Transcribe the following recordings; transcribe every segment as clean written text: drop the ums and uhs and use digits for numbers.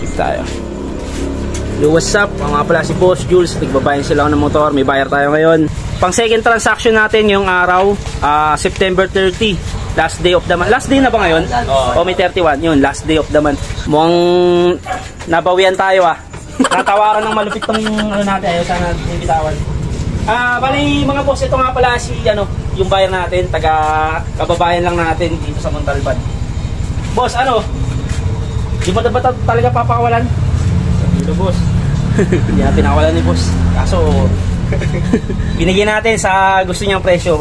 Dito tayo. Yo, what's up? Ang nga pala si Boss Jules. Nagbabayan sila ng motor. May buyer tayo ngayon. Pang second transaction natin yung araw, September 30. Last day of the month. Last day na ba ngayon? O may 31. Yun, last day of the month. Mukhang nabawian tayo Natawaran ng malupit tong ano natin. Ayaw sana bitawan. Bali mga boss, ito nga pala si yung buyer natin. Taga kababayan lang natin dito sa Montalban. Boss, di ba talaga papakawalan? Dito boss. Hindi na pinakawalan ni boss. Kaso binigyan natin sa gusto niyang presyo.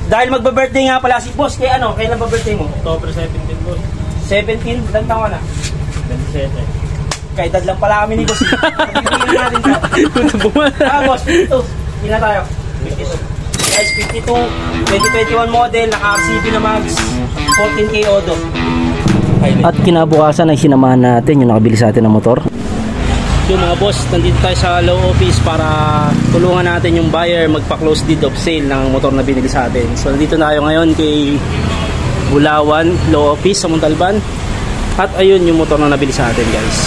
Dahil magba-birthday nga pala si boss. Kaya kailan ba birthday mo? October 17 boss. 17? Ilan taon ka na? 27. Kaya edad lang pala kami ni boss. Bibigyan natin ka. Boss, 52. Ilan tayo? 52. Guys, 52. 2021 model. Naka-RCB na max. 14K Odo. At kinabukasan ay sinamahan natin yung nakabili sa atin ng motor. Yung mga boss, nandito tayo sa law office para tulungan natin yung buyer magpa-close deed of sale ng motor na binili sa atin. So nandito na tayo ngayon kay Bulawan Law Office sa Montalban. At ayun yung motor na nabili sa atin, guys.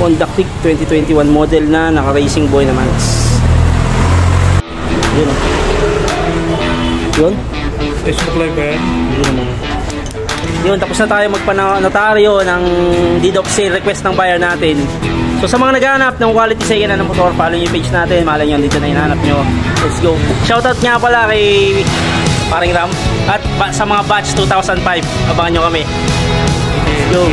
Honda Click 2021 model na naka-racing boy na max. Yun Yun? Supply ba yan? Yun, tapos na tayo magpanotaryo ng deed of sale request ng buyer natin. So sa mga naghahanap ng quality second hand ng motor, follow yung page natin. Malay nyo, dito na hinahanap nyo. Let's go. Shoutout nga pala kay Paring Ram. At sa mga batch 2005, abangan nyo kami. Let's go.